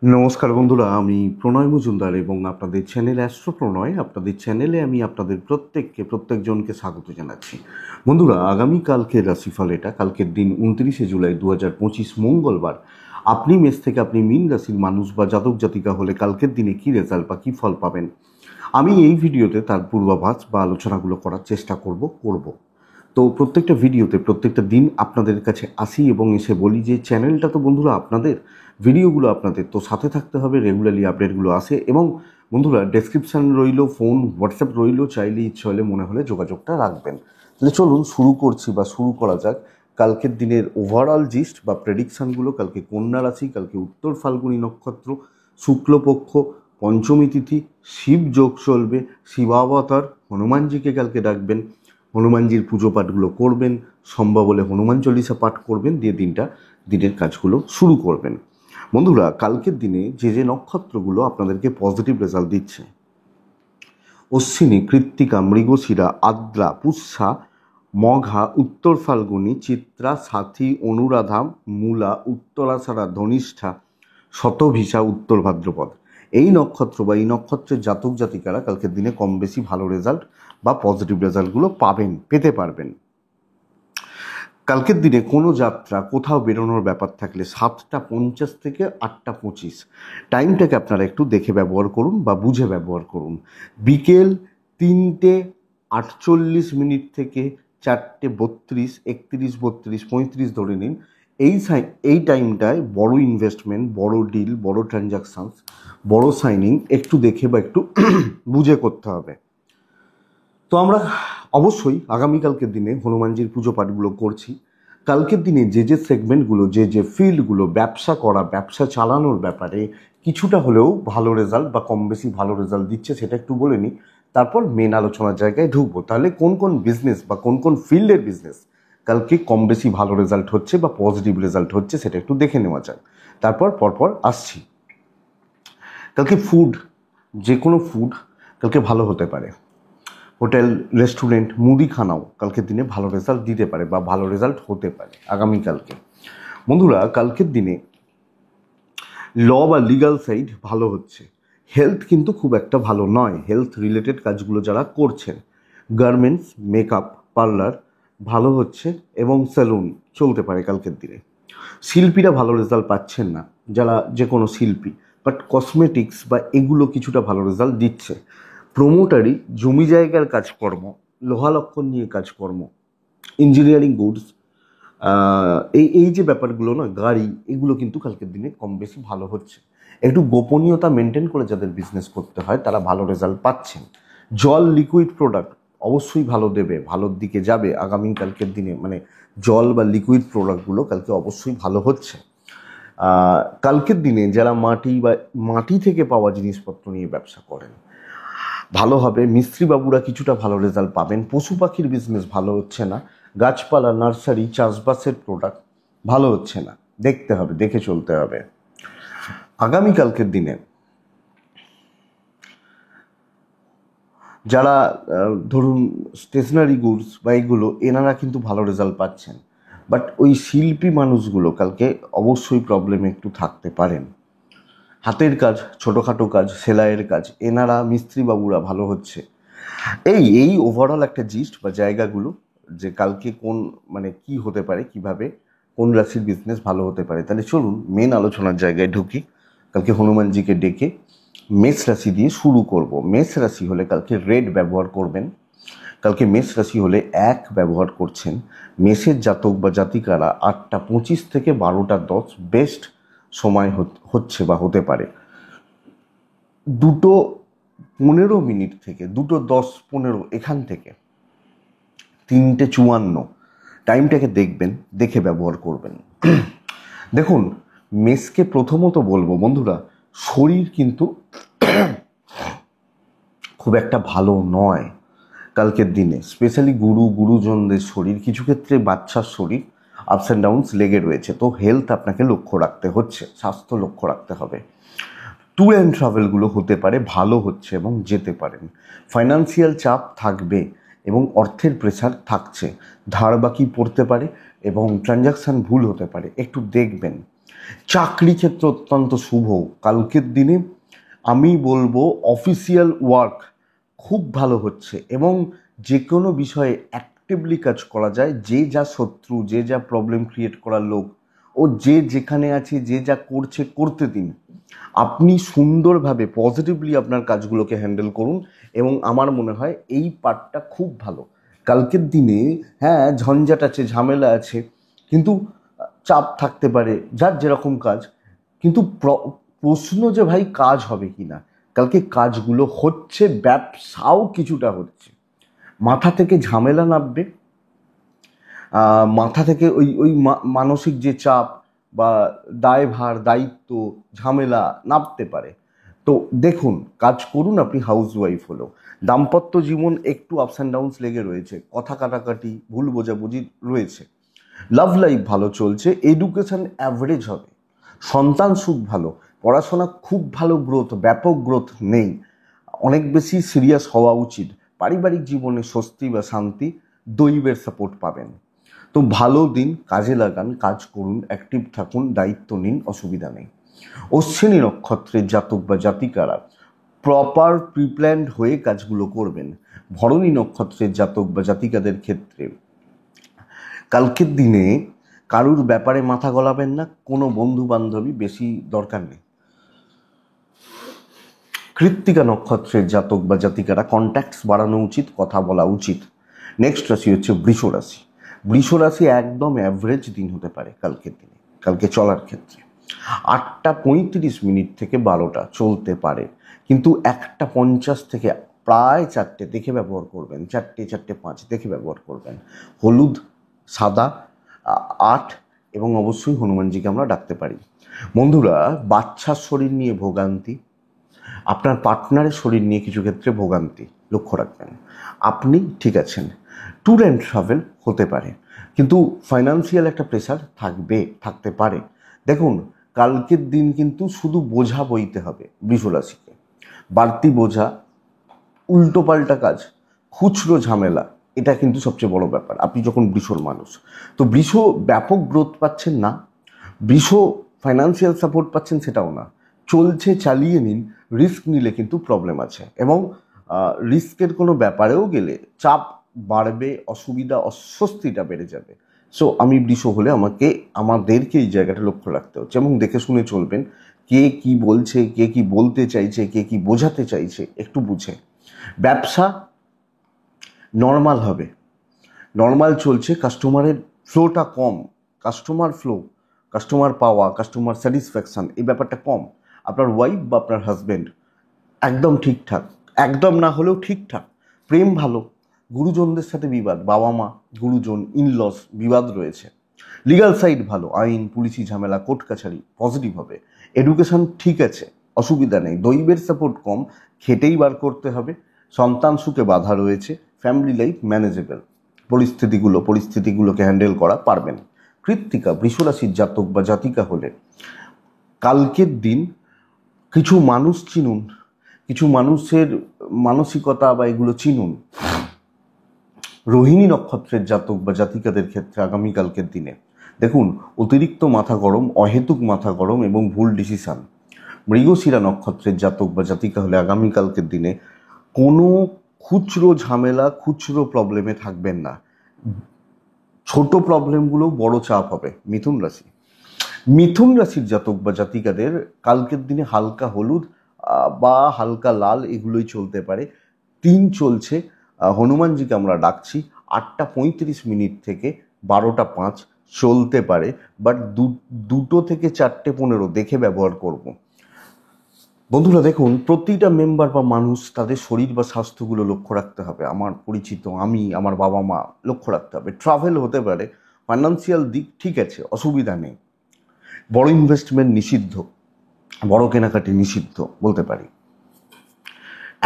নমস্কার বন্ধুরা, আমি প্রণয় মজুমদার এবং আপনাদের চ্যানেল অ্যাস্ট্রো প্রণয়। আপনাদের চ্যানেলে আমি আপনাদের প্রত্যেকজনকে স্বাগত জানাচ্ছি। বন্ধুরা, আগামীকালকের রাশিফল এটা। কালকের দিন 29শে জুলাই 2025 মঙ্গলবার। আপনি মেষ থেকে আপনি মীন রাশির মানুষ বা জাতক জাতিকা হলে কালকের দিনে কী রেজাল্ট বা কী ফল পাবেন, আমি এই ভিডিওতে তার পূর্বাভাস বা আলোচনাগুলো করার চেষ্টা করব। তো প্রত্যেকটা ভিডিওতে প্রত্যেকটা দিন আপনাদের কাছে আসি এবং এসে বলি যে চ্যানেলটা তো বন্ধুরা আপনাদের, ভিডিওগুলো আপনাদের, তো সাথে থাকতে হবে, রেগুলারলি আপডেটগুলো আসে। এবং বন্ধুরা, ডেসক্রিপশান রইল, ফোন হোয়াটসঅ্যাপ রইল, চাইলে ইচ্ছে হলে মনে হলে যোগাযোগটা রাখবেন। তাহলে চলুন শুরু করা যাক কালকের দিনের ওভারঅল জিস্ট বা প্রেডিকশানগুলো। কালকে কন্যা রাশি, কালকে উত্তর ফাল্গুনী নক্ষত্র, শুক্লপক্ষ, পঞ্চমী তিথি, শিব যোগ চলবে, শিবাবতার, হনুমানজিকে কালকে ডাকবেন, হনুমানজির পুজো পাঠগুলো করবেন, সম্ভব হলে হনুমান চল্লিশা পাঠ করবেন, দিয়ে দিনের কাজগুলো শুরু করবেন। বন্ধুরা, কালকের দিনে যে নক্ষত্রগুলো আপনাদেরকে পজিটিভ রেজাল্ট দিচ্ছে: অশ্বিনী, কৃত্তিকা, মৃগশিরা, আদ্রা, পুষ্যা, মঘা, উত্তর ফাল্গুনী, চিত্রা, সাথী, অনুরাধা, মূলা, উত্তরাষাঢ়া, ধনিষ্ঠা, শতভিসা, উত্তর ভাদ্রপদ। এই নক্ষত্র বা এই নক্ষত্রের জাতক জাতিকারা কালকের দিনে কম বেশি ভালো রেজাল্ট বা পজিটিভ রেজাল্টগুলো পেতে পারবেন। কালকের দিনে কোনো যাত্রা, কোথাও বেরোনোর ব্যাপার থাকলে 7:50 থেকে 8:25 টাইমটাকে আপনারা একটু দেখে ব্যবহার করুন বা বুঝে ব্যবহার করুন। বিকেল 3:48 থেকে 4:32, 31, 32, 35 ধরে নিন। এই টাইমটায় বড় ইনভেস্টমেন্ট, বড় ডিল, বড় ট্রানজাকশানস, বড় সাইনিং একটু দেখে বা একটু বুঝে করতে হবে। তো আমরা অবশ্যই আগামীকালকের দিনে হনুমানজির পুজো পাঠগুলো করছি। কালকের দিনে যে সেগমেন্টগুলো, যে ফিল্ডগুলো ব্যবসা করা, ব্যবসা চালানোর ব্যাপারে কিছুটা হলেও ভালো রেজাল্ট বা কম বেশি ভালো রেজাল্ট দিচ্ছে, সেটা একটু বলে নিই, তারপর মেন আলোচনার জায়গায় ঢুকবো। তাহলে কোন বিজনেস বা কোন ফিল্ডের বিজনেস কালকে কম বেশি ভালো রেজাল্ট হচ্ছে বা পজিটিভ রেজাল্ট হচ্ছে, সেটা একটু দেখে নেওয়া যাক। তারপর পরপর আসছি। কালকে যে কোনো ফুড কালকে ভালো হতে পারে। হোটেল, রেস্টুরেন্ট, মুদিখানাও কালকের দিনে ভালো রেজাল্ট দিতে পারে বা ভালো রেজাল্ট হতে পারে আগামীকালকে। বন্ধুরা, কালকের দিনে ল বা লিগাল সাইড ভালো হচ্ছে। হেলথ কিন্তু খুব একটা ভালো নয়। হেলথ রিলেটেড কাজগুলো যারা করছেন, গার্মেন্টস, মেকআপ, পার্লার ভালো হচ্ছে এবং সেলুন চলতে পারে কালকের দিনে। শিল্পীরা ভালো রেজাল্ট পাচ্ছেন না, যারা যে কোনো শিল্পী, বাট কসমেটিক্স বা এগুলো কিছুটা ভালো রেজাল্ট দিচ্ছে। প্রমোটারি, জমি জায়গার কাজকর্ম, লোহালক্কর নিয়ে কাজকর্ম, ইঞ্জিনিয়ারিং গুডস, এই যে ব্যাপারগুলো না, গাড়ি, এগুলো কিন্তু কালকের দিনে কম বেশি ভালো হচ্ছে। একটু গোপনীয়তা মেনটেন করে যাদের বিজনেস করতে হয় তারা ভালো রেজাল্ট পাচ্ছেন। জল, লিকুইড প্রোডাক্ট অবশ্যই ভালো দেবে, ভালোর দিকে যাবে আগামীকালকের দিনে। মানে জল বা লিকুইড প্রোডাক্টগুলো কালকে অবশ্যই ভালো হচ্ছে। কালকের দিনে যারা মাটি থেকে পাওয়া জিনিসপত্র নিয়ে ব্যবসা করেন ভালো হবে। মিস্ত্রি বাবুরা কিছুটা ভালো রেজাল্ট পাবেন। পশু পাখির বিজনেস ভালো হচ্ছে না। গাছপালা, নার্সারি, চাষবাসের প্রোডাক্ট ভালো হচ্ছে না। দেখতে হবে, দেখে চলতে হবে। আগামীকালকের দিনে যারা ধরুন স্টেশনারি গুডস বা এইগুলো, এনারা কিন্তু ভালো রেজাল্ট পাচ্ছেন। বাট ওই শিল্পী মানুষগুলো কালকে অবশ্যই প্রবলেমে একটু থাকতে পারেন। হাতের কাজ, ছোটোখাটো কাজ, সেলাইয়ের কাজ, এনারা মিস্ত্রি বাবুরা ভালো হচ্ছে। এই ওভারঅল একটা জিস্ট বা জায়গাগুলো, যে কালকে কি হতে পারে, কিভাবে কোন রাশির বিজনেস ভালো হতে পারে। তাহলে চলুন মেন আলোচনার জায়গায় ঢুকি। কালকে হনুমানজিকে ডেকে মেষ রাশি দিয়ে শুরু করব। মেষ রাশি হলে কালকে রেড ব্যবহার করবেন। কালকে মেষ রাশি হলে 1 ব্যবহার করছেন। মেষের জাতক বা জাতিকারা 8:25 থেকে 12:10 বেস্ট সময় হচ্ছে বা হতে পারে। 2:15 থেকে 2:10-15 এখান থেকে 3:54 টাইমটাকে দেখবেন, দেখে ব্যবহার করবেন। দেখুন, মেষকে প্রথমত বলবো বন্ধুরা, শরীর কিন্তু খুব একটা ভালো নয় কালকের দিনে। স্পেশালি গুরুজনদের শরীর, কিছু ক্ষেত্রে বাচ্চার শরীর আপস অ্যান্ড ডাউনস লেগে রয়েছে। তো হেলথ আপনাকে লক্ষ্য রাখতে হচ্ছে, স্বাস্থ্য লক্ষ্য রাখতে হবে। ট্যুর অ্যান্ড ট্রাভেলগুলো হতে পারে, ভালো হচ্ছে এবং যেতে পারেন। ফাইন্যান্সিয়াল চাপ থাকবে এবং অর্থের প্রেসার থাকছে। ধার বাকি পড়তে পারে এবং ট্রানজাকশান ভুল হতে পারে, একটু দেখবেন। চাকরি ক্ষেত্র অত্যন্ত শুভ কালকের দিনে। আমি বলবো অফিসিয়াল ওয়ার্ক খুব ভালো হচ্ছে এবং যে কোনো বিষয়ে অ্যাক্টিভলি কাজ করা যায়। যে যা শত্রু, যে যা প্রবলেম ক্রিয়েট করার লোক, ও যে যেখানে আছে, যে যা করছে করতে দিন। আপনি সুন্দরভাবে পজিটিভলি আপনার কাজগুলোকে হ্যান্ডেল করুন এবং আমার মনে হয় এই পার্টটা খুব ভালো কালকের দিনে। হ্যাঁ, ঝঞ্ঝাট আছে, ঝামেলা আছে, কিন্তু চাপ থাকতে পারে, যার যেরকম কাজ। কিন্তু প্রশ্ন যে ভাই কাজ হবে কি না, কালকে কাজগুলো হচ্ছে, ব্যবসাও কিছুটা হচ্ছে। মাথা থেকে ঝামেলা নামবে, মাথা থেকে ওই ওই মানসিক যে চাপ বা দায়ভার, দায়িত্ব, ঝামেলা নামতে পারে। তো দেখুন, কাজ করুন আপনি হাউস ওয়াইফ হলেও। দাম্পত্য জীবন একটু আপস অ্যান্ড ডাউনস লেগে রয়েছে, কথা কাটাকাটি, ভুল বোঝাবুঝি রয়েছে। লাভ লাইফ ভালো চলছে, এডুকেশন অ্যাভারেজ হবে, সন্তান সুখ ভালো, পড়াশোনা খুব ভালো গ্রোথ, ব্যাপক গ্রোথ নেই, অনেক বেশি সিরিয়াস হওয়া উচিত। পারিবারিক জীবনে স্বস্তি বা শান্তি, দৈবের সাপোর্ট পাবেন। তো ভালো দিন, কাজে লাগান, কাজ করুন, অ্যাক্টিভ থাকুন, দায়িত্ব নিন, অসুবিধা নেই। অশ্বিনী নক্ষত্রের জাতক বা জাতিকারা প্রপার প্রিপ্ল্যান্ড হয়ে কাজগুলো করবেন। ভরণী নক্ষত্রের জাতক বা জাতিকাদের ক্ষেত্রে কালকের দিনে কারুর ব্যাপারে মাথা গলাবেন না, কোনো বন্ধু বান্ধবী বেশি দরকার নেই। কৃত্তিকা নক্ষত্রের জাতক বা জাতিকারা কন্ট্যাক্টস বাড়ানো উচিত, কথা বলা উচিত। নেক্সট রাশি হচ্ছে বৃষ রাশি। বৃষ রাশি একদম অ্যাভারেজ দিন হতে পারে কালকের দিনে, কালকে চলার ক্ষেত্রে 8:35 থেকে 12টা চলতে পারে, কিন্তু 1:50 থেকে প্রায় 4টে দেখে ব্যবহার করবেন, 4টে 4:05 দেখে ব্যবহার করবেন। হলুদ, সাদা, 8 এবং অবশ্যই হনুমানজিকে আমরা ডাকতে পারি। বন্ধুরা, বাচ্চার শরীর নিয়ে ভোগান্তি, আপনার পার্টনারের শরীর নিয়ে কিছু ক্ষেত্রে ভোগান্তি লক্ষ্য রাখবেন। আপনি ঠিক আছেন, ট্যুর অ্যান্ড ট্রাভেল হতে পারে, কিন্তু ফাইন্যান্সিয়াল একটা প্রেশার থাকতে পারে। দেখুন, কালকের দিন কিন্তু শুধু বোঝা বইতে হবে বৃষ রাশিকে, বাড়তি বোঝা, উল্টোপাল্টা কাজ, খুচরো ঝামেলা, এটা কিন্তু সবচেয়ে বড় ব্যাপার। আপনি যখন বৃষর মানুষ, তো বৃষ ব্যাপক গ্রোথ পাচ্ছেন না, বৃষ ফাইন্যান্সিয়াল সাপোর্ট পাচ্ছেন সেটাও না, চলছে, চালিয়ে নিন। রিস্ক নিলে কিন্তু প্রবলেম আছে, এবং রিস্কের কোনো ব্যাপারেও গেলে চাপ বাড়বে, অসুবিধা, অস্বস্তিটা বেড়ে যাবে। সো আমি বৃষ হলে আমাদেরকে এই জায়গাটা লক্ষ্য রাখতে হচ্ছে এবং দেখে শুনে চলবেন। কে কি বলছে, কে কি বলতে চাইছে, কে কি বোঝাতে চাইছে, একটু বুঝে। ব্যবসা নর্মাল হবে, নর্মাল চলছে, কাস্টমারের ফ্লোটা কম, কাস্টমার ফ্লো, কাস্টমার পাওয়া, কাস্টমার স্যাটিসফ্যাকশান, এই ব্যাপারটা কম। আপনার ওয়াইফ বা আপনার হাজব্যান্ড একদম ঠিকঠাক, একদম না হলেও ঠিকঠাক। প্রেম ভালো, গুরুজনদের সাথে বিবাদ, বাবা মা, গুরুজন, ইনলস বিবাদ রয়েছে। লিগাল সাইড ভালো, আইন, পুলিশি ঝামেলা, কোর্ট কাছারি পজিটিভ হবে। এডুকেশন ঠিক আছে, অসুবিধা নেই। দৈবের সাপোর্ট কম, খেটেই বার করতে হবে। সন্তান সুখে বাধা রয়েছে, ফ্যামিলি লাইফ ম্যানেজেবল, পরিস্থিতিগুলোকে হ্যান্ডেল করা পারবেন। কৃত্তিকা বৃষরাশির জাতক বা জাতিকা হলে কালকের দিন কিছু মানুষ চিনুন, কিছু মানুষের মানসিকতা বা এগুলো চিনুন। রোহিণী নক্ষত্রের জাতক বা জাতিকাদের ক্ষেত্রে আগামীকালকের দিনে দেখুন, অতিরিক্ত মাথা গরম, অহেতুক মাথা গরম এবং ভুল ডিসিশন। মৃগশিরা নক্ষত্রের জাতক বা জাতিকা হলে আগামীকালকের দিনে কোনো খুচরো ঝামেলা, খুচরো প্রবলেমে থাকবেন না। ছোট প্রবলেমগুলো বড় চাপ হবে। মিথুন রাশির জাতক বা জাতিকাদের কালকের দিনে হালকা হলুদ বা হালকা লাল এগুলোই চলতে পারে। 3 চলছে, হনুমানজিকে আমরা ডাকছি। 8:35 থেকে 12:05 চলতে পারে, বাট 2টো থেকে 4:15 দেখে ব্যবহার করব। বন্ধুরা দেখুন, প্রতিটা মেম্বার বা মানুষ তাদের শরীর বা স্বাস্থ্যগুলো লক্ষ্য রাখতে হবে। আমার পরিচিত, আমি, আমার বাবা মা লক্ষ্য রাখতে হবে। ট্রাভেল হতে পারে, ফাইন্যান্সিয়াল দিক ঠিক আছে, অসুবিধা নেই। বড় ইনভেস্টমেন্ট নিষিদ্ধ, বড় কেনাকাটি নিষিদ্ধ বলতে পারি।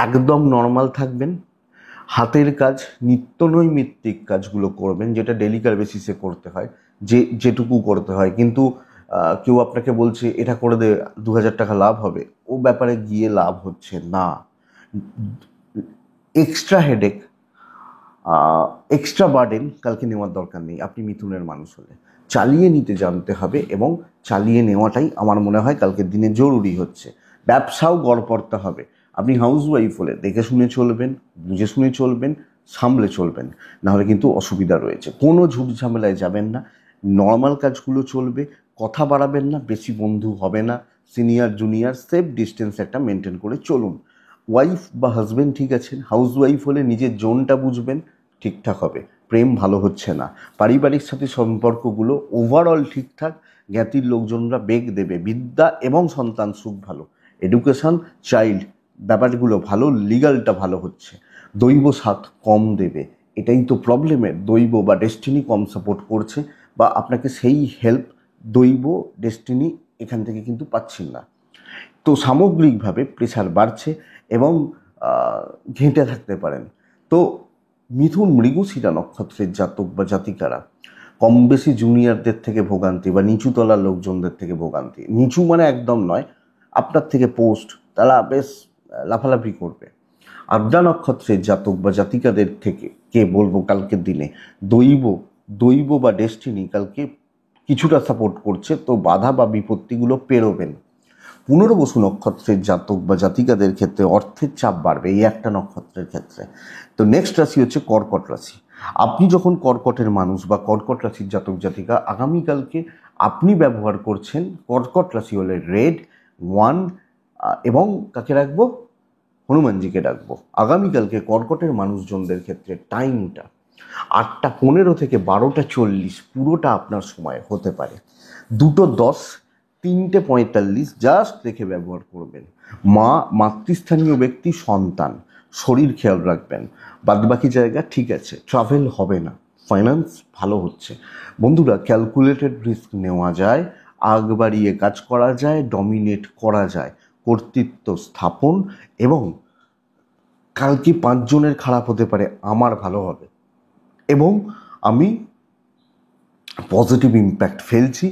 একদম নর্মাল থাকবেন, হাতের কাজ, নিত্যনৈমিত্তিক কাজগুলো করবেন, যেটা ডেলিকার বেসিসে করতে হয়, যেটুকু করতে হয়। কিন্তু কেউ আপনাকে বলছে এটা করে দে 2000 টাকা লাভ হবে, ও ব্যাপারে গিয়ে লাভ হচ্ছে না। এক্সট্রা হেডেক, এক্সট্রা বার্ডেন কালকে নেওয়ার দরকার নেই আপনি মিথুনের মানুষ হলে। চালিয়ে নিতে জানতে হবে এবং চালিয়ে নেওয়াটাই আমার মনে হয় কালকের দিনে জরুরি হচ্ছে। ব্যবসাও গড়পড়তে হবে। আপনি হাউসওয়াইফ হলে দেখে শুনে চলবেন, বুঝে শুনে চলবেন, সামলে চলবেন, নাহলে কিন্তু অসুবিধা রয়েছে। কোনো ঝুট ঝামেলায় যাবেন না, নর্মাল কাজগুলো চলবে, কথা বাড়াবেন না, বেশি বন্ধু হবে না, সিনিয়র জুনিয়র সেফ ডিস্টেন্স একটা মেনটেন করে চলুন। ওয়াইফ বা হাজব্যান্ড ঠিক আছেন, হাউসওয়াইফ হলে নিজের জোনটা বুঝবেন, ঠিকঠাক হবে। প্রেম ভালো হচ্ছে না, পারিবারিক সাথে সম্পর্কগুলো ওভারঅল ঠিকঠাক, জ্ঞাতির লোকজনরা বেগ দেবে, বিদ্যা এবং সন্তান সুখ ভালো, এডুকেশন, চাইল্ড ব্যাপারগুলো ভালো, লিগালটা ভালো হচ্ছে। দৈব সাথ কম দেবে, এটাই তো প্রবলেমের। দৈব বা ডেস্টিনি কম সাপোর্ট করছে, বা আপনাকে সেই হেল্প দৈব ডেস্টিনি এখান থেকে কিন্তু পাচ্ছেন না। তো সামগ্রিকভাবে প্রেশার বাড়ছে এবং ঘেঁটে থাকতে পারেন। তো মিথুন মৃগশিরা নক্ষত্রের জাতক বা জাতিকারা কম বেশি জুনিয়রদের থেকে ভোগান্তি বা নিচুতলার লোকজনদের থেকে ভোগান্তি, নিচু মানে একদম নয়, আপনার থেকে পোস্ট তারা বেশ লাফালাফি করবে। আদ্রা নক্ষত্রের জাতক বা জাতিকাদের থেকে কে বলবো কালকের দিনে দৈব দৈব বা ডেস্টিনি কালকে কিছুটা সাপোর্ট করছে, তো বাধা বা বিপত্তিগুলো পেরোবেন। পুনর্বসু নক্ষত্রের জাতক বা জাতিকাদের ক্ষেত্রে অর্থের চাপ বাড়বে এই একটা নক্ষত্রের ক্ষেত্রে। তো নেক্সট রাশি হচ্ছে কর্কট রাশি। আপনি যখন কর্কটের মানুষ বা কর্কট রাশির জাতক জাতিকা, আগামীকালকে আপনি ব্যবহার করছেন কর্কট রাশি হলে রেড ওয়ান, এবং কাকে রাখবো, হনুমানজিকে রাখবো। আগামীকালকে কর্কটের মানুষজনদের ক্ষেত্রে টাইমটা 8:15 থেকে 12:40 পুরোটা আপনার সময় হতে পারে। 2:10, 3:45 জাস্ট দেখে ব্যবহার করবেন। মাতৃস্থানীয় ব্যক্তি, সন্তান, শরীর খেয়াল রাখবেন, বাদবাকি জায়গা ঠিক আছে। ট্রাভেল হবে না, ফাইন্যান্স ভালো হচ্ছে। বন্ধুরা, ক্যালকুলেটেড রিস্ক নেওয়া যায়, আগ বাড়িয়ে কাজ করা যায়, ডমিনেট করা যায়, কর্তৃত্ব স্থাপন, এবং কালকে 5 জনের খারাপ হতে পারে, আমার ভালো হবে, এবং আমি পজিটিভ ইম্প্যাক্ট ফেলছি,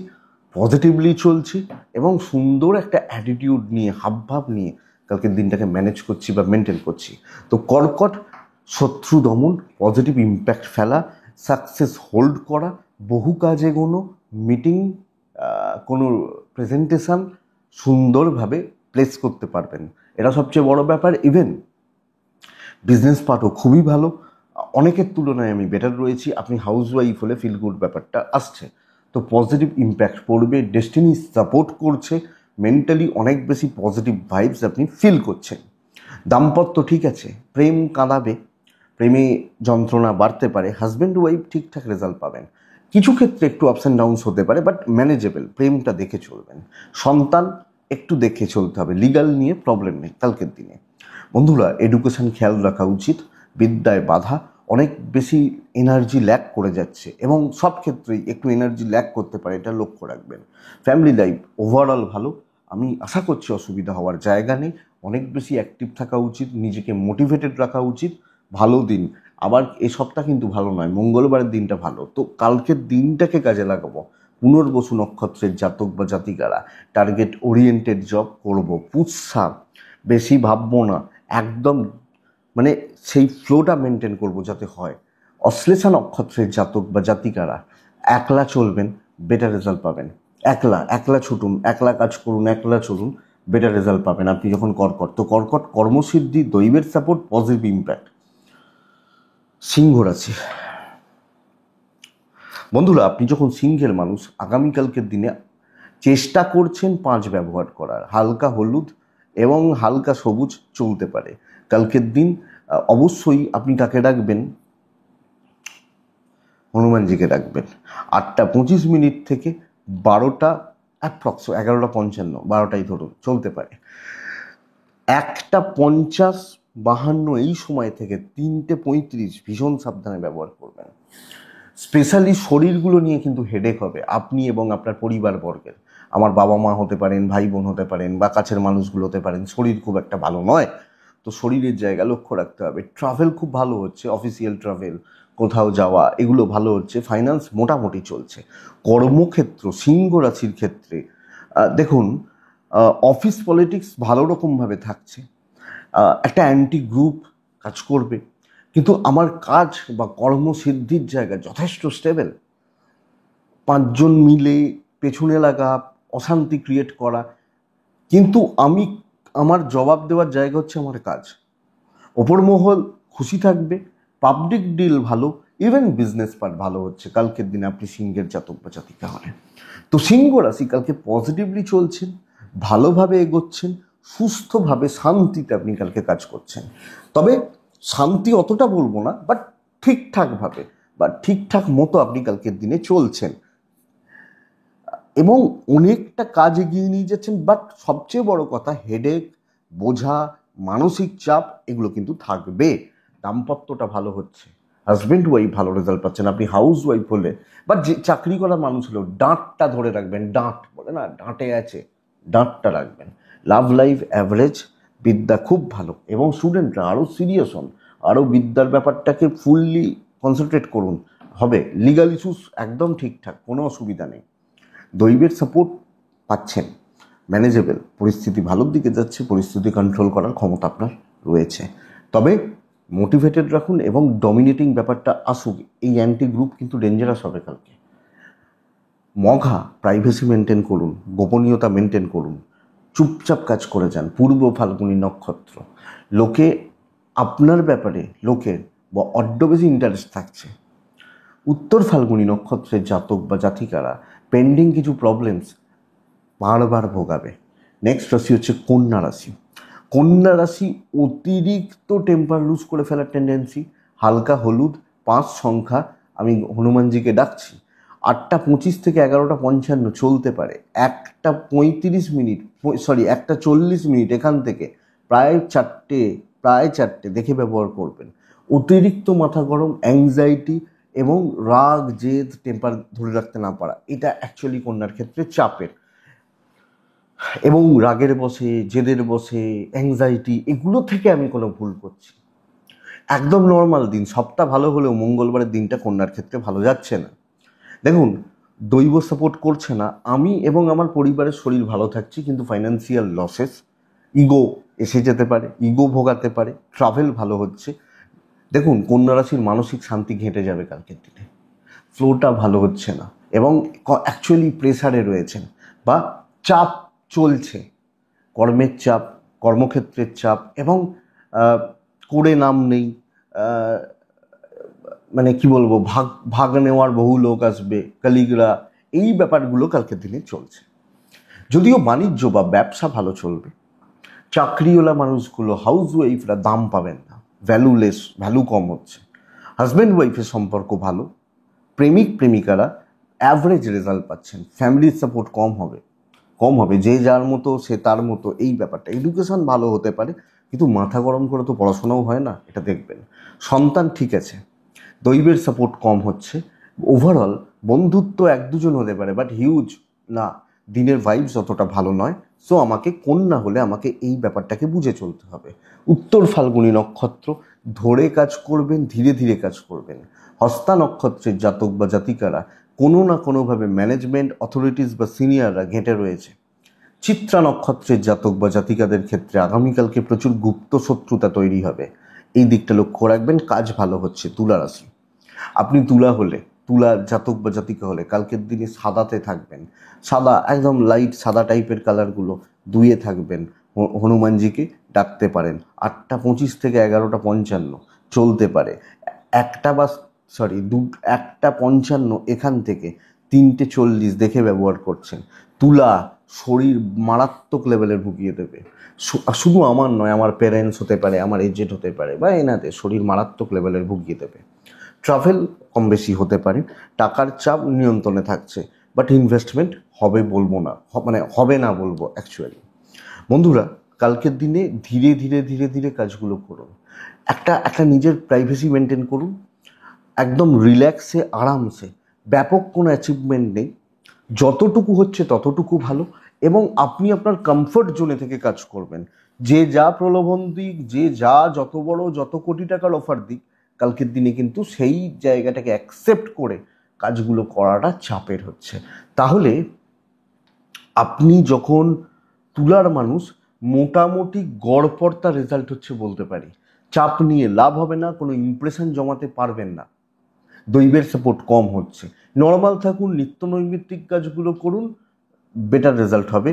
পজিটিভলি চলছি, এবং সুন্দর একটা অ্যাটিটিউড নিয়ে, হাবভাব নিয়ে কালকের দিনটাকে ম্যানেজ করছি বা মেনটেন করছি। তো কর্কট, শত্রু দমন, পজিটিভ ইম্প্যাক্ট ফেলা, সাকসেস হোল্ড করা, বহু কাজ এগোনো, মিটিং, কোনো প্রেজেন্টেশন সুন্দরভাবে প্লেস করতে পারবেন, এটা সবচেয়ে বড় ব্যাপার। ইভেন বিজনেস পার্টও খুবই ভালো, অনেকের তুলনায় আমি বেটার রয়েছি। আপনি হাউসওয়াইফ হলে ফিল গুড ব্যাপারটা আসছে, তো পজিটিভ ইম্প্যাক্ট পড়বে, ডেস্টিনি সাপোর্ট করছে, মেন্টালি অনেক বেশি পজিটিভ ভাইবস আপনি ফিল করছেন। দাম্পত্য ঠিক আছে, প্রেম কাঁদাবে, প্রেমে যন্ত্রণা বাড়তে পারে, হাজব্যান্ড ওয়াইফ ঠিকঠাক রেজাল্ট পাবেন, কিছু ক্ষেত্রে একটু আপস অ্যান্ড ডাউনস হতে পারে, বাট ম্যানেজেবল, প্রেমটা দেখে চলবেন। সন্তান একটু দেখে চলতে হবে, লিগাল নিয়ে প্রবলেম নেই কালকের দিনে। বন্ধুরা, এডুকেশন খেয়াল রাখা উচিত, বিদ্যায় বাধা, অনেক বেশি এনার্জি ল্যাক করে যাচ্ছে এবং সব ক্ষেত্রেই একটু এনার্জি ল্যাক করতে পারে, এটা লক্ষ্য রাখবেন। ফ্যামিলি লাইফ ওভারঅল ভালো, আমি আশা করছি অসুবিধা হওয়ার জায়গা নেই। অনেক বেশি অ্যাক্টিভ থাকা উচিত, নিজেকে মোটিভেটেড রাখা উচিত। ভালো দিন, আবার এই সপ্তাহ কিন্তু ভালো নয়, মঙ্গলবারের দিনটা ভালো, তো কালকের দিনটাকে কাজে লাগাবো। পুনর্বসু নক্ষত্রের জাতক বা জাতিকারা টার্গেট ওরিয়েন্টেড জব করব, পুৎসা বেশি ভাববো না, একদম মানে সেই ফ্লোটা মেনটেন করব যাতে হয়। অশ্লেষা নক্ষত্রের জাতক বা জাতিকারা একলা চলবেন, বেটার রেজাল্ট পাবেন। একলা একলা ছুটুন, একলা কাজ করুন, একলা চলুন, বেটার রেজাল্ট পাবেন আপনি যখন কর্কট। তো কর্কট কর্মসিদ্ধি, দৈবের সাপোর্ট, পজিটিভ ইম্প্যাক্ট। সিংহ রাশি। বন্ধুরা, আপনি যখন সিংহের মানুষ, আগামীকালকের দিনে চেষ্টা করছেন 5 ব্যবহার করার, হালকা হলুদ এবং হালকা সবুজ চলতে পারে কালকের দিন। অবশ্যই আপনি কাকে রাখবেন, হনুমানজিকে রাখবেন। 8:25 থেকে 12টা অ্যাপ্রক্স 11:55, 12টাই ধরুন চলতে পারে। 1:50, 52 এই সময় থেকে 3:35 ভীষণ সাবধানে ব্যবহার করবেন। স্পেশালি শরীরগুলো নিয়ে কিন্তু হেডেক হবে আপনি এবং আপনার পরিবারবর্গের। আমার বাবা মা হতে পারেন, ভাই বোন হতে পারেন, বা কাছের মানুষগুলো হতে পারেন, শরীর খুব একটা ভালো নয়, তো শরীরের জায়গা লক্ষ্য রাখতে হবে। ট্রাভেল খুব ভালো হচ্ছে, অফিসিয়াল ট্রাভেল, কোথাও যাওয়া, এগুলো ভালো হচ্ছে। ফাইন্যান্স মোটামুটি চলছে। কর্মক্ষেত্র, সিংহ রাশির ক্ষেত্রে দেখুন, অফিস পলিটিক্স ভালো রকমভাবে থাকছে, একটা অ্যান্টি গ্রুপ কাজ করবে, কিন্তু আমার কাজ বা কর্মসিদ্ধির জায়গা যথেষ্ট স্টেবল। পাঁচজন মিলে পেছনে লাগা, অশান্তি ক্রিয়েট করা, কিন্তু আমি আমার জবাব দেওয়ার জায়গা হচ্ছে আমার কাজ। ওপর মহল খুশি থাকবে, পাবলিক ডিল ভালো, ইভেন বিজনেস পার্ট ভালো হচ্ছে কালকের দিনে আপনি সিংহের জাতক বা জাতিকা হলে। তো সিংহ রাশি কালকে পজিটিভলি চলছেন, ভালোভাবে এগোচ্ছেন, সুস্থভাবে শান্তিতে আপনি কালকে কাজ করছেন। তবে শান্তি অতটা বলবো না, বাট ঠিকঠাকভাবে বা ঠিকঠাক মতো আপনি কালকের দিনে চলছেন এবং অনেকটা কাজ এগিয়ে নিয়ে যাচ্ছেন। বাট সবচেয়ে বড় কথা, হেডেক, বোঝা, মানসিক চাপ এগুলো কিন্তু থাকবে। দাম্পত্যটা ভালো হচ্ছে, হাজব্যান্ড ওয়াইফ ভালো রেজাল্ট পাচ্ছেন। আপনি হাউস ওয়াইফ হলে বা যে চাকরি করা মানুষ হলেও ডাঁটটা ধরে রাখবেন। ডাঁট বলে না, ডাঁটে আছে, ডাঁটটা রাখবেন। লাভ লাইফ অ্যাভারেজ, বিদ্যা খুব ভালো এবং স্টুডেন্টরা আরও সিরিয়াস হন, আরও বিদ্যার ব্যাপারটাকে ফুললি কনসেন্ট্রেট করুন। হবে লিগাল ইস্যুস একদম ঠিকঠাক, কোনো অসুবিধা নেই। দৈবের সাপোর্ট পাচ্ছেন, ম্যানেজেবল, পরিস্থিতি ভালোর দিকে যাচ্ছে, পরিস্থিতি কন্ট্রোল করার ক্ষমতা আপনার রয়েছে। তবে মোটিভেটেড রাখুন এবং ডমিনেটিং ব্যাপারটা আসুক, এই অ্যান্টি গ্রুপ কিন্তু ডেঞ্জারাস হবে কালকে। মঘা, প্রাইভেসি মেনটেন করুন, গোপনীয়তা মেনটেন করুন, চুপচাপ কাজ করে যান। পূর্ব ফাল্গুনী নক্ষত্র, লোকে আপনার ব্যাপারে লোকের বড্ড বেশি ইন্টারেস্ট থাকছে। উত্তর ফাল্গুনী নক্ষত্রের জাতক বা জাতিকারা পেন্ডিং কিছু প্রবলেমস বারবার ভোগাবে। নেক্সট রাশি হচ্ছে কন্যা রাশি। কন্যা রাশি অতিরিক্ত টেম্পার লুজ করে ফেলার টেন্ডেন্সি, হালকা হলুদ 5 সংখ্যা, আমি হনুমানজিকে ডাকছি। 8:25 থেকে 11:55 চলতে পারে। 1:35 1:40 এখান থেকে প্রায় চারটে দেখে ব্যবহার করবেন। অতিরিক্ত মাথা গরম, অ্যাংজাইটি এবং রাগ, জেদ, টেম্পার ধরে রাখতে না পারা, এটা অ্যাকচুয়ালি কন্যার ক্ষেত্রে চাপের। এবং রাগের বসে, জেদের বসে, অ্যাংজাইটি, এগুলো থেকে আমি কোনো ভুল করছি। একদম নর্মাল দিন, সপ্তাহ ভালো হলেও মঙ্গলবারের দিনটা কন্যার ক্ষেত্রে ভালো যাচ্ছে না। দেখুন, দৈব সাপোর্ট করছে না, আমি এবং আমার পরিবারের শরীর ভালো থাকছি, কিন্তু ফাইন্যান্সিয়াল লসেস, ইগো এসে যেতে পারে, ইগো ভোগাতে পারে, ট্রাভেল ভালো হচ্ছে। দেখুন, কন্যা রাশির মানসিক শান্তি ঘেঁটে যাবে কালকের দিনে, ফ্লোটা ভালো হচ্ছে না এবং অ্যাকচুয়ালি প্রেসারে রয়েছেন বা চাপ চলছে, কর্মের চাপ, কর্মক্ষেত্রের চাপ এবং করে নাম নেই, মানে কি বলবো, ভাগ নেওয়ার বহু লোক আসবে, কালিগরা, এই ব্যাপারগুলো কালকের দিনে চলছে। যদিও বাণিজ্য বা ব্যবসা ভালো চলবে, চাকরিওয়ালা মানুষগুলো, হাউস ওয়াইফরা দাম পাবেন না, ভ্যালুলেস, ভ্যালু কম হচ্ছে। হাজব্যান্ড ওয়াইফের সম্পর্ক ভালো, প্রেমিক প্রেমিকারা অ্যাভারেজ রেজাল্ট পাচ্ছেন। ফ্যামিলির সাপোর্ট কম হবে, যে যার মতো সে তার মতো, এই ব্যাপারটা। এডুকেশন ভালো হতে পারে, কিন্তু মাথা গরম করে তো পড়াশোনাও হয় না, এটা দেখবেন। সন্তান ঠিক আছে, দৈবের সাপোর্ট কম হচ্ছে। ওভারঅল বন্ধুত্ব 1-2 জন হতে পারে, বাট হিউজ না, দিনের ভাইবস অতটা ভালো নয়। সো আমাকে কন্যা হলে আমাকে এই ব্যাপারটাকে বুঝে চলতে হবে। উত্তর ফাল্গুনী নক্ষত্র, ধরে কাজ করবেন, ধীরে ধীরে কাজ করবেন। হস্তা নক্ষত্রের জাতক বা জাতিকারা কোনো না কোনোভাবে ম্যানেজমেন্ট, অথরিটিস বা সিনিয়ররা ঘেঁটে রয়েছে। চিত্রা নক্ষত্রের জাতক বা জাতিকাদের ক্ষেত্রে আগামীকালকে প্রচুর গুপ্ত শত্রুতা তৈরি হবে, এই দিকটা লক্ষ্য রাখবেন। কাজ ভালো হচ্ছে। তুলা রাশি, আপনি তুলা জাতক বা জাতিকা হলে কালকের দিনে সাদাতে থাকবেন, সাদা, একদম লাইট সাদা টাইপের কালারগুলো ধুয়ে থাকবেন। হনুমানজিকে ডাকতে পারেন। 8:25 থেকে 11:55 চলতে পারে। 1:55 এখান থেকে 3:40 দেখে ব্যবহার করছেন। তুলা শরীর মারাত্মক লেভেলের ভুগিয়ে দেবে। শুধু আমার নয়, আমার প্যারেন্টস হতে পারে, আমার এজেড হতে পারে, বা এনাদের শরীর মারাত্মক লেভেলের ভুগিয়ে দেবে। ট্রাভেল কম বেশি হতে পারে, টাকার চাপ নিয়ন্ত্রণে থাকছে, বাট ইনভেস্টমেন্ট হবে বলবো না, মানে হবে না বলবো অ্যাকচুয়ালি। বন্ধুরা, কালকের দিনে ধীরে ধীরে ধীরে ধীরে কাজগুলো করুন। একটা নিজের প্রাইভেসি মেনটেন করুন, একদম রিল্যাক্সে, আরামসে। ব্যাপক কোনো অ্যাচিভমেন্ট নেই, যতটুকু হচ্ছে ততটুকু ভালো, এবং আপনি আপনার কমফর্ট জোনে থেকে কাজ করবেন। যে যা প্রলোভন দিক, যে যা যত বড় যত কোটি টাকার অফার দিক, কালকের দিনে কিন্তু সেই জায়গাটাকে অ্যাকসেপ্ট করে কাজগুলো করাটা চাপের হচ্ছে। তাহলে আপনি যখন তুলার মানুষ, মোটামুটি গড়পড়তা রেজাল্ট হচ্ছে বলতে পারি। চাপ নিয়ে লাভ হবে না, কোনো ইমপ্রেশন জমাতে পারবেন না। দৈবের সাপোর্ট কম হচ্ছে। নর্মাল থাকুন, নিত্য নৈমিত্তিক কাজগুলো করুন, বেটার রেজাল্ট হবে।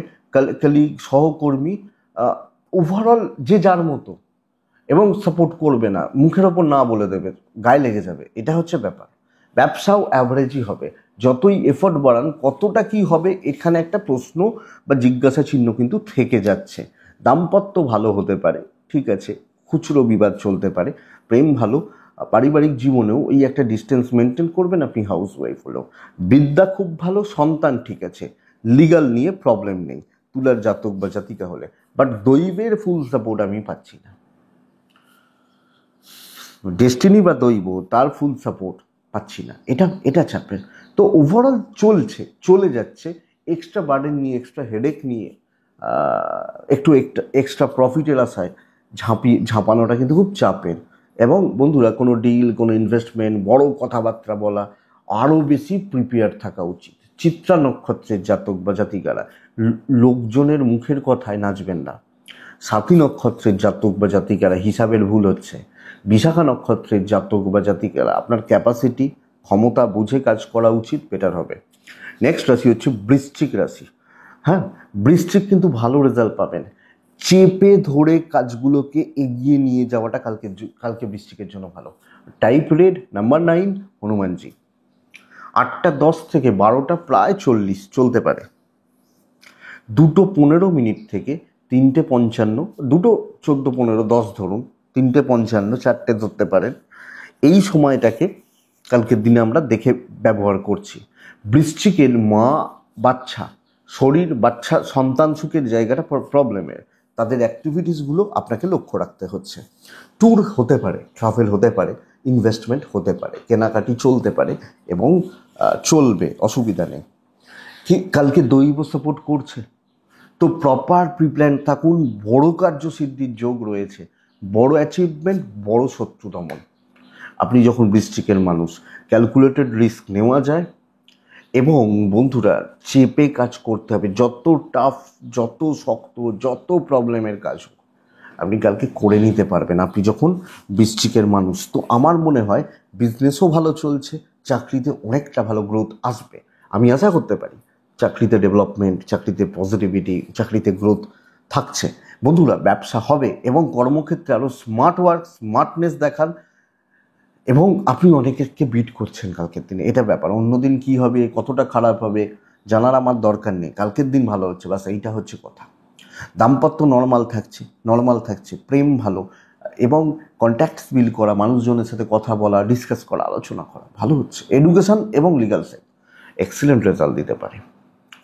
কলিগ, সহকর্মী, ওভারঅল যে যার মতো, এবং সাপোর্ট করবে না, মুখের ওপর না বলে দেবে, গায়ে লেগে যাবে, এটা হচ্ছে ব্যাপার। ব্যবসাও অ্যাভারেজই হবে, যতই এফোর্ট বাড়ান কতটা কি হবে এখানে একটা প্রশ্ন বা জিজ্ঞাসা চিহ্ন কিন্তু থেকে যাচ্ছে। দাম্পত্য ভালো হতে পারে, ঠিক আছে, খুচরো বিবাদ চলতে পারে, প্রেম ভালো, পারিবারিক জীবনেও এই একটা ডিস্টেন্স মেনটেন করবেন আপনি হাউস ওয়াইফ হলেও। বিদ্যা খুব ভালো, সন্তান ঠিক আছে, লিগাল নিয়ে প্রবলেম নেই তুলার জাতক বা জাতিকা হলে। বাট দৈবের ফুল সাপোর্ট আমি পাচ্ছি না, ডেস্টিনি বা দৈব তার ফুল সাপোর্ট পাচ্ছি না, এটা চাপের। তো ওভারঅল চলে যাচ্ছে, এক্সট্রা বার্ডেন নিয়ে, এক্সট্রা হেডেক নিয়ে, একটু এক্সট্রা প্রফিটের আশায় ঝাঁপানোটা কিন্তু খুব চাপের। এবং বন্ধুরা, কোনো ডিল, কোনো ইনভেস্টমেন্ট, বড় কথাবার্তা বলা, আরও বেশি প্রিপেয়ার থাকা উচিত। চিত্রা নক্ষত্রের জাতক বা জাতিকারা লোকজনের মুখের কথায় নাচবেন না। সাথী নক্ষত্রের জাতক বা জাতিকারা হিসাবের ভুল হচ্ছে। বিশাখা নক্ষত্রের জাতক বা জাতিকারা আপনার ক্যাপাসিটি, ক্ষমতা বুঝে কাজ করা উচিত, বেটার হবে। নেক্সট রাশি হচ্ছে বৃশ্চিক রাশি। হ্যাঁ, বৃশ্চিক কিন্তু ভালো রেজাল্ট পাবেন। চেপে ধরে কাজগুলোকে এগিয়ে নিয়ে যাওয়াটা কালকে বৃশ্চিকের জন্য ভালো। Type red, number 9, Hanumanji. 8:10 থেকে 12টা প্রায় 40 চলতে পারে। 2:15 থেকে 3:55, 2:14-15-10 ধরুন, 3:55, 4টে ধরতে পারেন। এই সময়টাকে কালকের দিনে আমরা দেখে ব্যবহার করছি। বৃশ্চিকের মা, বাচ্চা, শরীর, বাচ্চা, সন্তান সুখের জায়গাটা প্রবলেমের, তাদের অ্যাক্টিভিটিসগুলো আপনাকে লক্ষ্য রাখতে হচ্ছে। ট্যুর হতে পারে, ট্রাভেল হতে পারে, ইনভেস্টমেন্ট হতে পারে, কেনাকাটি চলতে পারে, এবং চলবে, অসুবিধা নেই। কালকে দৈব সাপোর্ট করছে, তো প্রপার প্রিপ্ল্যান থাকুন। বড় কার্যসিদ্ধির যোগ রয়েছে, বড় অ্যাচিভমেন্ট, বড় শত্রু দমন। আপনি যখন বৃশ্চিকের মানুষ, ক্যালকুলেটেড রিস্ক নেওয়া যায়, এবং বন্ধুরা চেপে কাজ করতে হবে। যত টাফ, যত শক্ত, যত প্রবলেমের কাজ হোক, আপনি কালকে করে নিতে পারবেন আপনি যখন বৃশ্চিকের মানুষ। তো আমার মনে হয় বিজনেসও ভালো চলছে, চাকরিতে অনেকটা ভালো গ্রোথ আসবে, আমি আশা করতে পারি। চাকরিতে ডেভেলপমেন্ট, চাকরিতে পজিটিভিটি, চাকরিতে গ্রোথ থাকছে। বন্ধুরা, ব্যবসা হবে, এবং কর্মক্ষেত্রে আরও স্মার্টনেস দেখান, এবং আপনি অনেকেরকে বিট করছেন কালকের দিনে, এটা ব্যাপার। অন্যদিন কি হবে, কতটা খারাপ হবে জানার আমার দরকার নেই, কালকের দিন ভালো হচ্ছে, বাস এইটা হচ্ছে কথা। দাম্পত্য নর্মাল থাকছে, প্রেম ভালো, এবং কন্ট্যাক্টস বিল্ড করা, মানুষজনের সাথে কথা বলা, ডিসকাস করা, আলোচনা করা ভালো হচ্ছে। এডুকেশন এবং লিগাল সেক্টর এক্সিলেন্ট রেজাল্ট দিতে পারে,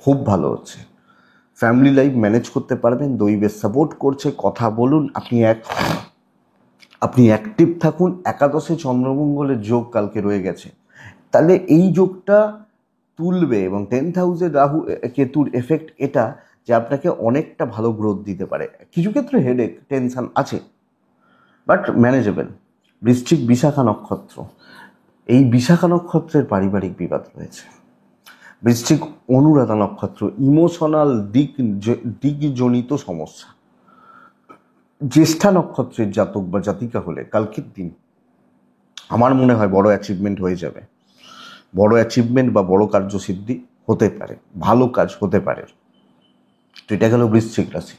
খুব ভালো হচ্ছে। ফ্যামিলি লাইফ ম্যানেজ করতে পারবেন, দৈবের সাপোর্ট করছে। কথা বলুন, আপনি অ্যাক্টিভ থাকুন। একাদশে চন্দ্রমঙ্গলের যোগ কালকে রয়ে গেছে, তাহলে এই যোগটা তুলবে, এবং 10th হাউসে রাহু কেতুর এফেক্ট এটা, যে আপনাকে অনেকটা ভালো গ্রোথ দিতে পারে। কিছু ক্ষেত্রে হেডেক, টেনশন আছে, বাট ম্যানেজেবল। বৃশ্চিক বিশাখা নক্ষত্র, এই বিশাখা নক্ষত্রের পারিবারিক বিবাদ রয়েছে। বৃশ্চিক অনুরাধা নক্ষত্র, ইমোশনাল দিকজনিত সমস্যা। জ্যেষ্ঠা নক্ষত্রের জাতক বা জাতিকা হলে কালকের দিন আমার মনে হয় বড় অ্যাচিভমেন্ট হয়ে যাবে, বড় অ্যাচিভমেন্ট বা বড় কার্যসিদ্ধি হতে পারে, ভালো কাজ হতে পারে। তো এটা গেল বৃশ্চিক রাশি।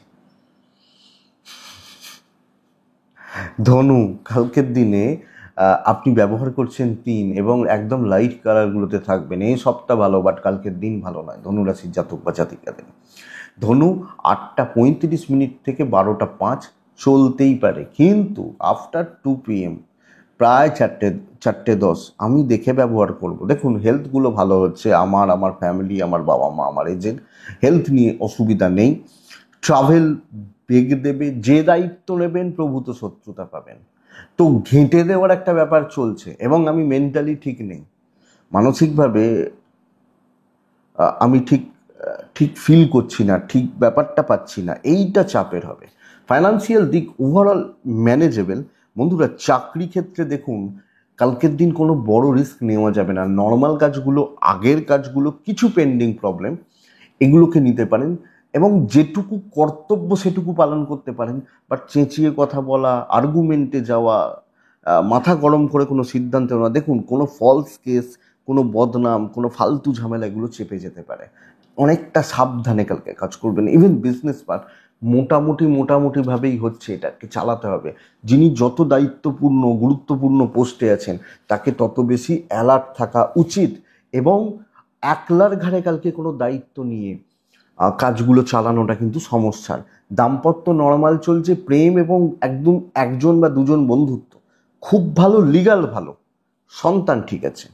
ধনু, কালকের দিনে আপনি ব্যবহার করছেন 3 এবং একদম লাইট কালারগুলোতে থাকবেন। এই সপ্তাহ ভালো, বাট কালকের দিন ভালো নয় ধনুরাশির জাতক বা জাতিকাদের। ধনু 8:35 থেকে 12:05 চলতেই পারে, কিন্তু আফটার 2 PM প্রায় 4:10 আমি দেখে ব্যবহার করব। দেখুন, হেলথগুলো ভালো হচ্ছে, আমার ফ্যামিলি, আমার বাবা মা, আমার এজেন্ট, হেলথ নিয়ে অসুবিধা নেই। ট্রাভেল বেগ দেবে, যে দায়িত্ব নেবেন প্রভূত শত্রুতা পাবেন। তো ঘেঁটে দেওয়ার একটা ব্যাপার চলছে, এবং আমি মেন্টালি ঠিক নেই, মানসিকভাবে আমি ঠিক ফিল করছি না, ঠিক ব্যাপারটা পাচ্ছি না, এইটা চাপের হবে। ফাইন্যান্সিয়াল দিক ওভারঅল ম্যানেজেবল। বন্ধুরা, চাকরি ক্ষেত্রে দেখুন, কালকের দিন কোনো বড় রিস্ক নেওয়া যাবে না। নর্মাল কাজগুলো, আগের কাজগুলো, কিছু পেন্ডিং প্রবলেম, এগুলোকে নিতে পারেন, এবং যেটুকু কর্তব্য সেটুকু পালন করতে পারেন। বাট চেঁচিয়ে কথা বলা, আর্গুমেন্টে যাওয়া, মাথা গরম করে কোনো সিদ্ধান্ত না। দেখুন, কোনো ফলস কেস, কোনো বদনাম, কোনো ফালতু ঝামেলা এগুলো চেপে যেতে পারে। অনেকটা সাবধানে কালকে কাজ করবেন। ইভেন বিজনেস পার্ট মোটামুটিভাবেই হচ্ছে, এটাকে চালাতে হবে। যিনি যত দায়িত্বপূর্ণ গুরুত্বপূর্ণ পোস্টে আছেন তাকে তত বেশি অ্যালার্ট থাকা উচিত, এবং একলার ঘাড়ে কালকে কোনো দায়িত্ব নিয়ে কাজগুলো চালানোটা কিন্তু সমস্যার। দাম্পত্য নর্মাল চলছে, প্রেম এবং একদম একজন বা দুজন বন্ধুত্ব খুব ভালো, লিগাল ভালো, সন্তান ঠিক আছে।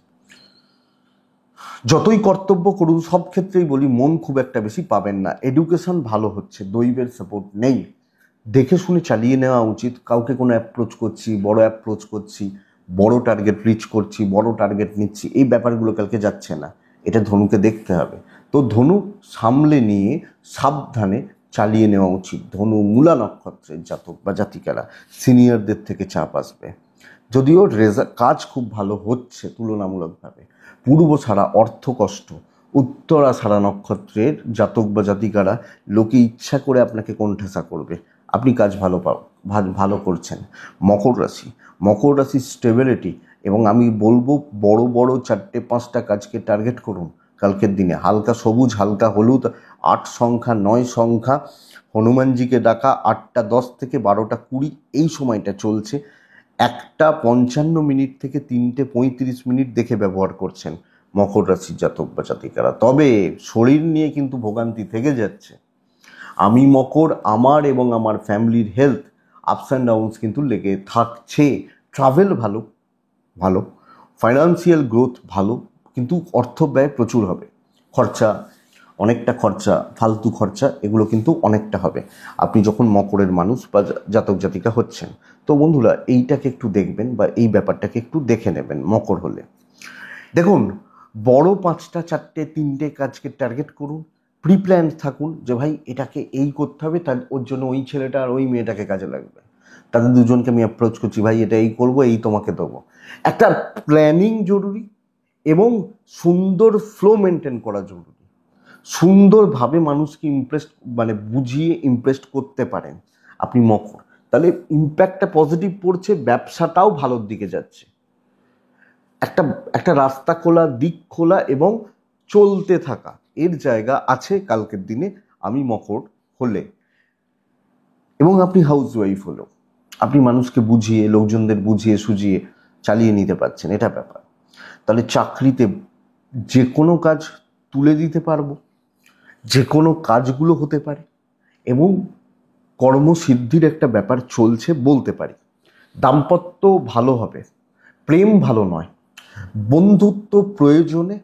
যতই কর্তব্য করুন সব ক্ষেত্রেই বলি মন খুব একটা বেশি পাবেন না। এডুকেশন ভালো হচ্ছে, দৈবের সাপোর্ট নেই, দেখে শুনে চালিয়ে নেওয়া উচিত। কাউকে কোনো অ্যাপ্রোচ করছি, বড় অ্যাপ্রোচ করছি, বড় টার্গেট রিচ করছি, বড় টার্গেট নিচ্ছি, এই ব্যাপারগুলো কালকে যাচ্ছে না, এটা ধনুকে দেখতে হবে। তো ধনু সামলে নিয়ে সাবধানে চালিয়ে নেওয়া উচিত। ধনু মূলা নক্ষত্রের জাতক বা জাতিকারা, সিনিয়রদের থেকে চাপ আসবে, যদিও কাজ খুব ভালো হচ্ছে তুলনামূলকভাবে। পূর্ব ছাড়া অর্থ কষ্ট, উত্তরা ছাড়া নক্ষত্রের জাতক বা জাতিকারা, লোকে ইচ্ছা করে আপনাকে কোণঠাসা করবে, আপনি কাজ ভালো করছেন। মকর রাশি স্টেবিলিটি, এবং আমি বলবো বড় বড় 4-5টা কাজকে টার্গেট করুন কালকের দিনে। হালকা সবুজ, হালকা হলুদ, 8 সংখ্যা, 9 সংখ্যা, হনুমানজিকে ডাকা, 8টা 10 থেকে 12টা 20 এই সময়টা চলছে। 1:55 থেকে 3:35 দেখে ব্যবহার করছেন মকর রাশির জাতক বা জাতিকারা। তবে শরীর নিয়ে কিন্তু ভোগান্তি থেকে যাচ্ছে। আমি মকর, আমার এবং আমার ফ্যামিলির হেলথ আপস অ্যান্ড ডাউনস কিন্তু লেগে থাকছে। ট্রাভেল ভালো, ফাইন্যান্সিয়াল গ্রোথ ভালো, কিন্তু অর্থ ব্যয় প্রচুর হবে। অনেকটা খরচা, ফালতু খরচা, এগুলো কিন্তু অনেকটা হবে আপনি যখন মকরের মানুষ বা জাতক জাতিকা হচ্ছেন। তো বন্ধুরা, এইটাকে একটু দেখবেন বা এই ব্যাপারটাকে একটু দেখে নেবেন মকর হলে। দেখুন, বড় 5টা 4টে 3টে কাজকে টার্গেট করুন, প্রিপ্ল্যান থাকুন যে ভাই এটাকে এই করতে হবে, তার ওর জন্য ওই ছেলেটা আর ওই মেয়েটাকে কাজে লাগবে, তাদের দুজনকে আমি অ্যাপ্রোচ করছি, ভাই এটা এই করবো, এই তোমাকে দেবো। একটা প্ল্যানিং জরুরি, এবং সুন্দর ফ্লো মেনটেন করা জরুরি। সুন্দরভাবে মানুষকে বুঝিয়ে ইমপ্রেসড করতে পারেন আপনি মকর, তাহলে ইম্প্যাক্টটা পজিটিভ পড়ছে, ব্যবসাটাও ভালোর দিকে যাচ্ছে। একটা রাস্তা খোলা, দিক খোলা এবং চলতে থাকা এর জায়গা আছে কালকের দিনে আমি মকর হলে। এবং আপনি হাউস ওয়াইফ হলো, আপনি মানুষকে বুঝিয়ে, লোকজনদের বুঝিয়ে সুঝিয়ে চালিয়ে নিতে পারছেন, এটা ব্যাপার। তাহলে চাকরিতে যে কোনো কাজ তুলে দিতে পারবো, যে কোনো কাজগুলো হতে পারে, এবং কর্মসিদ্ধির একটা ব্যাপার চলছে বলতে পারি। দাম্পত্য ভালো হবে, প্রেম ভালো নয়, বন্ধুত্ব প্রয়োজনে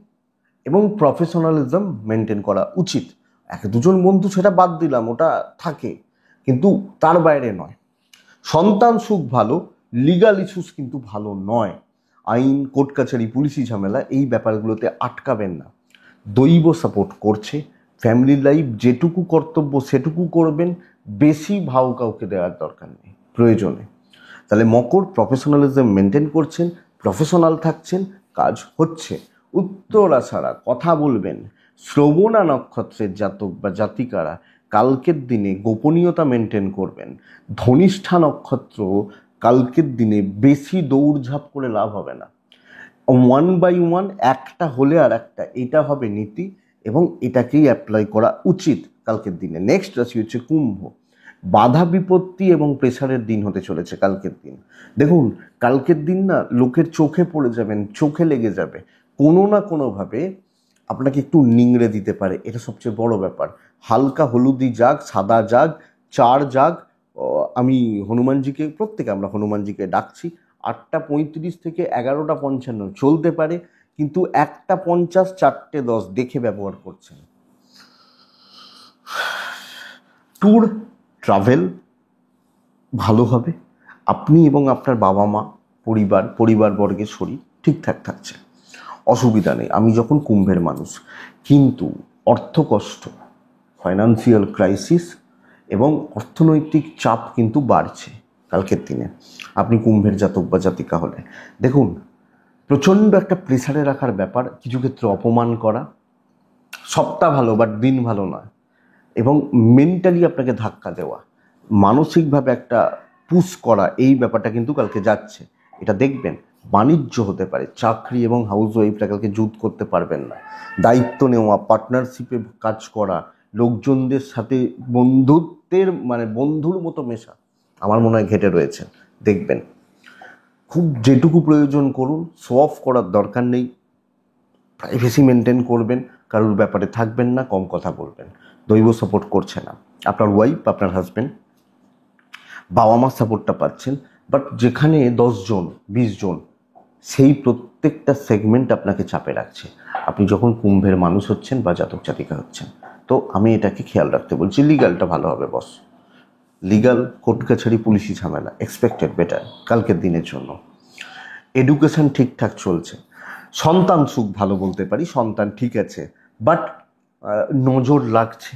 এবং প্রফেশনালিজম মেনটেন করা উচিত। 1-2জন বন্ধু সেটা বাদ দিলাম, ওটা থাকে, কিন্তু তার বাইরে নয়। সন্তান সুখ ভালো, লিগাল ইস্যুস কিন্তু ভালো নয়। আইন, কোর্ট কাছারি, পুলিশি ঝামেলা এই ব্যাপারগুলোতে আটকাবেন না। দৈব সাপোর্ট করছে, ফ্যামিলি লাইফ যেটুকু কর্তব্য সেটুকু করবেন, বেশি ভাও কাউকে দেওয়ার দরকার নেই প্রয়োজনে। তাহলে মকর প্রফেশনালিজম মেনটেন করছেন, প্রফেশনাল থাকছেন, কাজ হচ্ছে। উত্তরা ছাড়া কথা বলবেন, শ্রবণা নক্ষত্রের জাতক বা জাতিকারা কালকের দিনে গোপনীয়তা মেনটেন করবেন। ধনিষ্ঠা নক্ষত্র কালকের দিনে বেশি দৌড়ঝাঁপ করে লাভ হবে না। 1/1 একটা হলে আর একটা, এটা হবে নীতি, এবং এটাকেই অ্যাপ্লাই করা উচিত কালকের দিনে। নেক্সট রাশি হচ্ছে কুম্ভ। বাধা বিপত্তি এবং প্রেসারের দিন হতে চলেছে কালকের দিন। দেখুন, কালকের দিন না লোকের চোখে পড়ে যাবেন, চোখে লেগে যাবে, কোনো না কোনোভাবে আপনাকে একটু নিংড়ে দিতে পারে, এটা সবচেয়ে বড় ব্যাপার। হালকা হলুদি জাগ, সাদা জাগ, 4 জাগ, আমি হনুমানজিকে, প্রত্যেকে আমরা হনুমানজিকে ডাকছি। 8:35 থেকে 11:55 চলতে পারে, কিন্তু 1:50, 4:10 দেখে ব্যবহার করছেন। ট্যুর, ট্রাভেল ভালো হবে, আপনি এবং আপনার বাবা মা, পরিবারবর্গের শরীর ঠিকঠাক থাকছে, অসুবিধা নেই। আমি যখন কুম্ভের মানুষ, কিন্তু অর্থকষ্ট, ফাইন্যান্সিয়াল ক্রাইসিস এবং অর্থনৈতিক চাপ কিন্তু বাড়ছে কালকের দিনে আপনি কুম্ভের জাতক বা জাতিকা হলে। দেখুন, প্রচণ্ড একটা প্রেসারে রাখার ব্যাপার, কিছু ক্ষেত্রে অপমান করা, সপ্তাহ ভালো বাট দিন ভালো নয়, এবং মেন্টালি আপনাকে ধাক্কা দেওয়া, মানসিকভাবে একটা পুশ করা, এই ব্যাপারটা কিন্তু কালকে যাচ্ছে। এটা দেখবেন। বাণিজ্য হতে পারে, চাকরি এবং হাউস ওয়াইফরা কালকে জুত করতে পারবেন না। দায়িত্ব নেওয়া, পার্টনারশিপে কাজ করা, লোকজনদের সাথে বন্ধুত্বের বন্ধুর মতো মেশা, আমার মনে হয় ঘেটে রয়েছে। দেখবেন খুব যেটুকু প্রয়োজন করুন, শো অফ করার দরকার নেই, প্রাইভেসি মেনটেন করবেন, কারোর ব্যাপারে থাকবেন না, কম কথা বলবেন। দৈব সাপোর্ট করছে না, আপনার ওয়াইফ, আপনার হাজব্যান্ড, বাবা মা সাপোর্টটা পাচ্ছেন, বাট যেখানে 10 জন 20 জন, সেই প্রত্যেকটা সেগমেন্ট আপনাকে চাপে রাখছে। আপনি যখন কুম্ভের মানুষ হচ্ছেন বা জাতক জাতিকা হচ্ছেন, তো আমি এটাকে খেয়াল রাখতে বলছি। লিগালটা ভালো হবে বস, লিগাল, কোর্ট কাছারি, পুলিশি ঝামেলা এক্সপেক্টেড বেটার কালকের দিনের জন্য। এডুকেশন ঠিকঠাক চলছে, সন্তান সুখ ভালো বলতে পারি, সন্তান ঠিক আছে, বাট নজর লাগছে,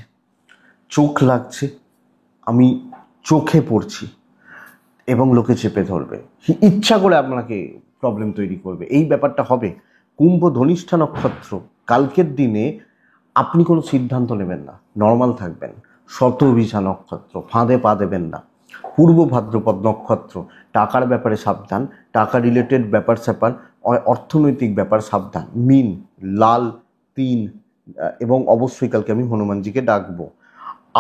চোখ লাগছে, আমি চোখে পড়ছি এবং লোকে চেপে ধরবে, ইচ্ছা করে আপনাকে প্রবলেম তৈরি করবে, এই ব্যাপারটা হবে। কুম্ভ ধনিষ্ঠা নক্ষত্র, কালকের দিনে আপনি কোনো সিদ্ধান্ত নেবেন না, নর্মাল থাকবেন। শতভিষা নক্ষত্র, ফাঁদে পা দেবেন না। পূর্ব ভাদ্রপদ নক্ষত্র, টাকার ব্যাপারে সাবধান, টাকা রিলেটেড ব্যাপার স্যাপার, অর্থনৈতিক ব্যাপার সাবধান। মিন, লাল 3, এবং অবশ্যই কালকে আমি হনুমানজিকে ডাকবো।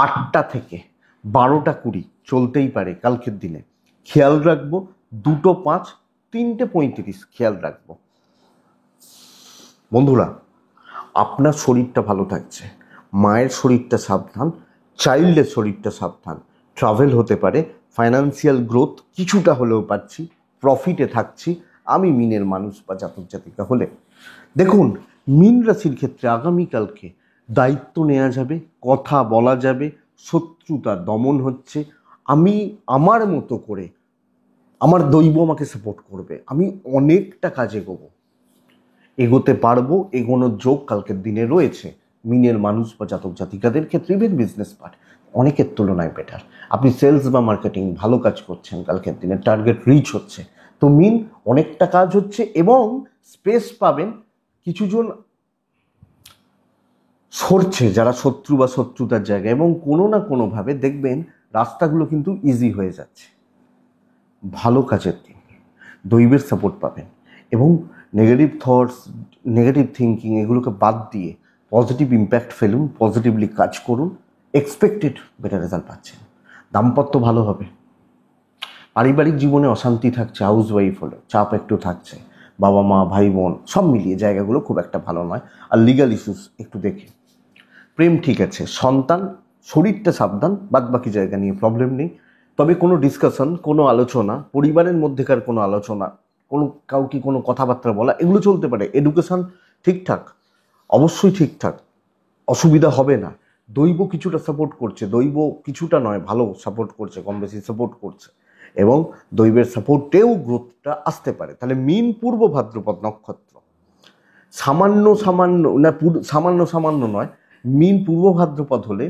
8টা থেকে 12টা 20 চলতেই পারে কালকের দিনে, খেয়াল রাখবো। 2টো 5, 3টে 35 খেয়াল রাখবো। বন্ধুরা, আপনার শরীরটা ভালো থাকছে, মায়ের শরীরটা সাবধান, চাইল্ডের শরীরটা সাবধান। ট্রাভেল হতে পারে, ফাইন্যান্সিয়াল গ্রোথ কিছুটা হলেও পাচ্ছি, প্রফিটে থাকছি আমি মিনের মানুষ বা জাতক জাতিকা হলে। দেখুন, মীন রাশির ক্ষেত্রে আগামীকালকে দায়িত্ব নেওয়া যাবে, কথা বলা যাবে, শত্রুতা দমন হচ্ছে। আমি আমার মতো করে, আমার দৈব আমাকে সাপোর্ট করবে, আমি অনেকটা কাজে এগোতে পারবো, এগোনোর যোগ কালকের দিনে রয়েছে। মিনের মানুষ বা জাতক জাতিকাদের ক্ষেত্রে ইভেন বিজনেস পার্ট অনেকের তুলনায় বেটার। আপনি সেলস বা মার্কেটিং ভালো কাজ করছেন, কালকের দিনে টার্গেট রিচ হচ্ছে, তো মিন অনেকটা কাজ হচ্ছে এবং স্পেস পাবেন। কিছুজন সরছে যারা শত্রু বা শত্রুতার জায়গায়, এবং কোনো না কোনোভাবে দেখবেন রাস্তাগুলো কিন্তু ইজি হয়ে যাচ্ছে। ভালো কাজের দিন, দৈবের সাপোর্ট পাবেন এবং নেগেটিভ থটস, নেগেটিভ থিঙ্কিং এগুলোকে বাদ দিয়ে পজিটিভ ইম্প্যাক্ট ফেলুন, পজিটিভলি কাজ করুন, এক্সপেক্টেড বেটার রেজাল্ট পাচ্ছেন। দাম্পত্য ভালো হবে, পারিবারিক জীবনে অশান্তি থাকছে, হাউস ওয়াইফ হলে চাপ একটু থাকছে, বাবা মা ভাই বোন সব মিলিয়ে জায়গাগুলো খুব একটা ভালো নয়। আর লিগাল ইস্যুস একটু দেখে। প্রেম ঠিক আছে, সন্তান, শরীরটা সাবধান, বাদ বাকি জায়গা নিয়ে প্রবলেম নেই। তবে কোনো ডিসকাশন, কোনো আলোচনা, পরিবারের মধ্যেকার কোনো আলোচনা, কোনো কাউকে কোনো কথাবার্তা বলা, এগুলো চলতে পারে। এডুকেশন ঠিকঠাক, অবশ্যই ঠিকঠাক, অসুবিধা হবে না। দৈব কিছুটা সাপোর্ট করছে, দৈব কিছুটা নয়, ভালো সাপোর্ট করছে, কম বেশি সাপোর্ট করছে, এবং দৈবের সাপোর্টেও গ্রোথটা আসতে পারে। তাহলে মিন পূর্ব ভাদ্রপদ নক্ষত্র, সামান্য সামান্য না, সামান্য সামান্য নয়, মিন পূর্ব ভাদ্রপদ হলে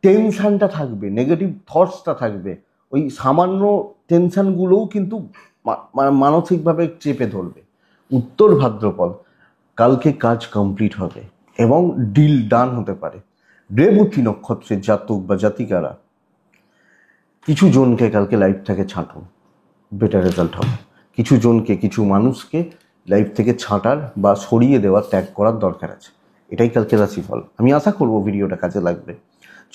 টেনশানটা থাকবে, নেগেটিভ থটসটা থাকবে, ওই সামান্য টেনশানগুলোও কিন্তু মানসিকভাবে চেপে ধরবে। উত্তর ভাদ্রপদ, কালকে কাজ কমপ্লিট হবে এবং ডিল ডান হতে পারে। রেবতী নক্ষত্রের জাতক বা জাতিকারা কিছু জনকে কালকে লাইফ থেকে ছাঁটুন, বেটার রেজাল্ট হবে। কিছু জনকে, কিছু মানুষকে লাইফ থেকে ছাঁটার বা সরিয়ে দেওয়ার, ত্যাগ করার দরকার আছে। এটাই কালকে রাশিফল। আমি আশা করবো ভিডিওটা কাজে লাগবে,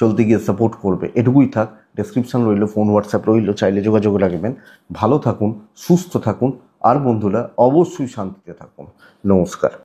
চলতে গিয়ে সাপোর্ট করবে। এটুকুই থাক। ডেসক্রিপশন রইল, ফোন হোয়াটসঅ্যাপ রইল, চাইলে যোগাযোগ রাখবেন। ভালো থাকুন, সুস্থ থাকুন, আর বন্ধুরা অবশ্যই শান্তিতে থাকুন। নমস্কার।